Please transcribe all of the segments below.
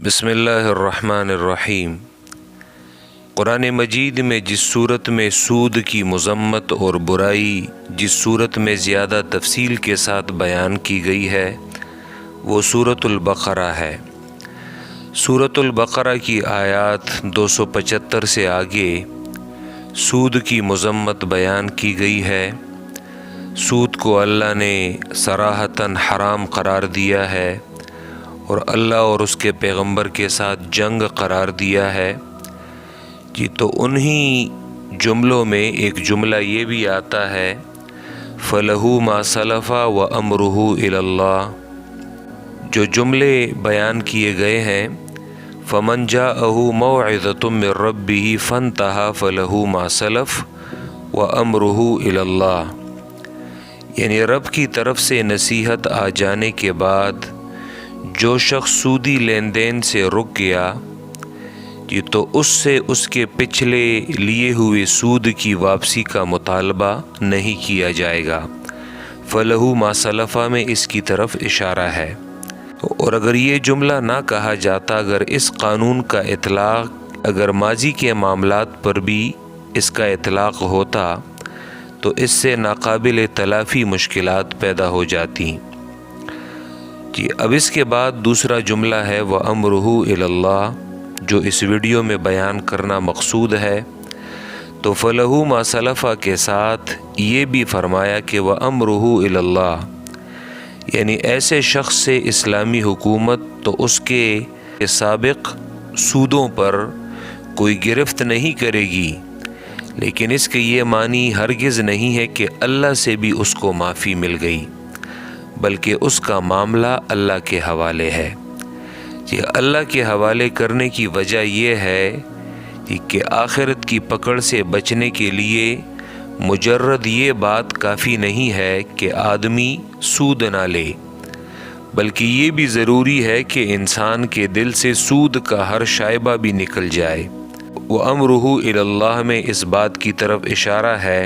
بسم اللہ الرحمن الرحیم۔ قرآن مجید میں جس صورت میں سود کی مذمت اور برائی جس صورت میں زیادہ تفصیل کے ساتھ بیان کی گئی ہے وہ سورۃ البقرہ ہے۔ سورۃ البقرہ کی آیات 275 سے آگے سود کی مذمت بیان کی گئی ہے۔ سود کو اللہ نے صراحتاً حرام قرار دیا ہے اور اللہ اور اس کے پیغمبر کے ساتھ جنگ قرار دیا ہے۔ تو انہی جملوں میں ایک جملہ یہ بھی آتا ہے فَلَهُ مَا سَلَفَ وَأَمْرُهُ إِلَى اللَّهِ۔ جو جملے بیان کیے گئے ہیں فَمَنْ جَاءَهُ مَوْعِظَةٌ مِّن رَبِّهِ فَانْتَهَى فَلَهُ مَا سَلَفَ وَأَمْرُهُ إِلَى اللَّهِ، یعنی رب کی طرف سے نصیحت آ جانے کے بعد جو شخص سودی لین دین سے رک گیا تو اس سے اس کے پچھلے لیے ہوئے سود کی واپسی کا مطالبہ نہیں کیا جائے گا۔ فَلَهُ مَا سَلَفَ میں اس کی طرف اشارہ ہے، اور اگر یہ جملہ نہ کہا جاتا، اگر اس قانون کا اطلاق اگر ماضی کے معاملات پر بھی اس کا اطلاق ہوتا تو اس سے ناقابل تلافی مشکلات پیدا ہو جاتی۔ اب اس کے بعد دوسرا جملہ ہے وَأَمْرُهُ إِلَى اللَّهِ، جو اس ویڈیو میں بیان کرنا مقصود ہے۔ تو فَلَهُ مَا سَلَفَ کے ساتھ یہ بھی فرمایا کہ وَأَمْرُهُ إِلَى اللَّهِ، یعنی ایسے شخص سے اسلامی حکومت تو اس کے سابق سودوں پر کوئی گرفت نہیں کرے گی، لیکن اس کے یہ معنی ہرگز نہیں ہے کہ اللہ سے بھی اس کو معافی مل گئی، بلکہ اس کا معاملہ اللہ کے حوالے ہے۔ اللہ کے حوالے کرنے کی وجہ یہ ہے کہ آخرت کی پکڑ سے بچنے کے لیے مجرد یہ بات کافی نہیں ہے کہ آدمی سود نہ لے، بلکہ یہ بھی ضروری ہے کہ انسان کے دل سے سود کا ہر شائبہ بھی نکل جائے۔ وَأَمْرُهُ إِلَى اللَّهِ میں اس بات کی طرف اشارہ ہے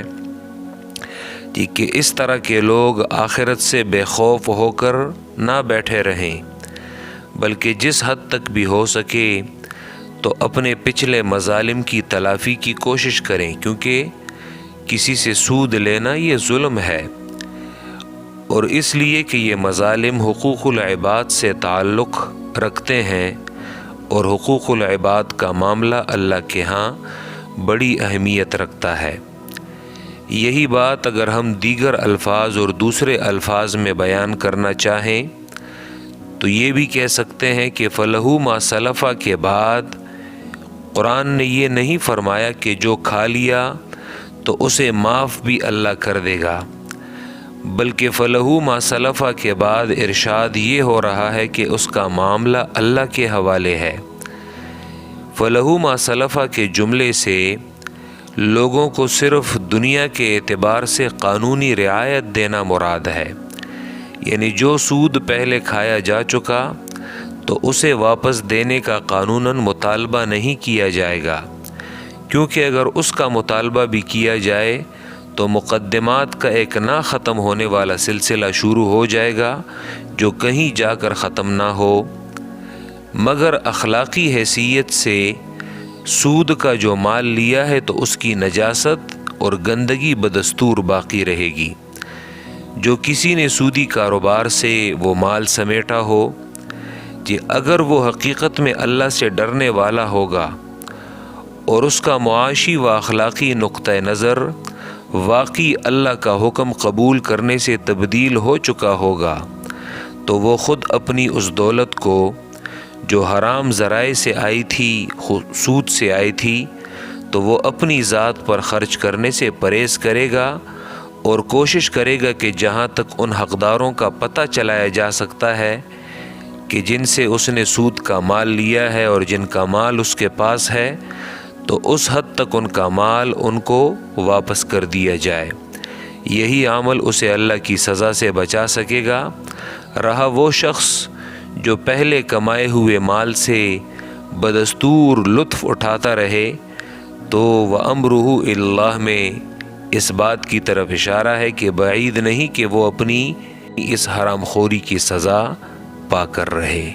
کہ اس طرح کے لوگ آخرت سے بے خوف ہو کر نہ بیٹھے رہیں، بلکہ جس حد تک بھی ہو سکے تو اپنے پچھلے مظالم کی تلافی کی کوشش کریں، کیونکہ کسی سے سود لینا یہ ظلم ہے، اور اس لیے کہ یہ مظالم حقوق العباد سے تعلق رکھتے ہیں، اور حقوق العباد کا معاملہ اللہ کے ہاں بڑی اہمیت رکھتا ہے۔ یہی بات اگر ہم دیگر الفاظ اور دوسرے الفاظ میں بیان کرنا چاہیں تو یہ بھی کہہ سکتے ہیں کہ فَلَهُ مَا سَلَفَ کے بعد قرآن نے یہ نہیں فرمایا کہ جو کھا لیا تو اسے معاف بھی اللہ کر دے گا، بلکہ فَلَهُ مَا سَلَفَ کے بعد ارشاد یہ ہو رہا ہے کہ اس کا معاملہ اللہ کے حوالے ہے۔ فَلَهُ مَا سَلَفَ کے جملے سے لوگوں کو صرف دنیا کے اعتبار سے قانونی رعایت دینا مراد ہے، یعنی جو سود پہلے کھایا جا چکا تو اسے واپس دینے کا قانوناً مطالبہ نہیں کیا جائے گا، کیونکہ اگر اس کا مطالبہ بھی کیا جائے تو مقدمات کا ایک نہ ختم ہونے والا سلسلہ شروع ہو جائے گا جو کہیں جا کر ختم نہ ہو، مگر اخلاقی حیثیت سے سود کا جو مال لیا ہے تو اس کی نجاست اور گندگی بدستور باقی رہے گی۔ جو کسی نے سودی کاروبار سے وہ مال سمیٹا ہو اگر وہ حقیقت میں اللہ سے ڈرنے والا ہوگا اور اس کا معاشی و اخلاقی نقطہ نظر واقعی اللہ کا حکم قبول کرنے سے تبدیل ہو چکا ہوگا تو وہ خود اپنی اس دولت کو جو حرام ذرائع سے آئی تھی، سود سے آئی تھی، تو وہ اپنی ذات پر خرچ کرنے سے پرہیز کرے گا اور کوشش کرے گا کہ جہاں تک ان حقداروں کا پتہ چلایا جا سکتا ہے کہ جن سے اس نے سود کا مال لیا ہے اور جن کا مال اس کے پاس ہے، تو اس حد تک ان کا مال ان کو واپس کر دیا جائے۔ یہی عمل اسے اللہ کی سزا سے بچا سکے گا۔ رہا وہ شخص جو پہلے کمائے ہوئے مال سے بدستور لطف اٹھاتا رہے، تو وَأَمْرُهُ إِلَى اللَّهِ میں اس بات کی طرف اشارہ ہے کہ بعید نہیں کہ وہ اپنی اس حرام خوری کی سزا پا کر رہے۔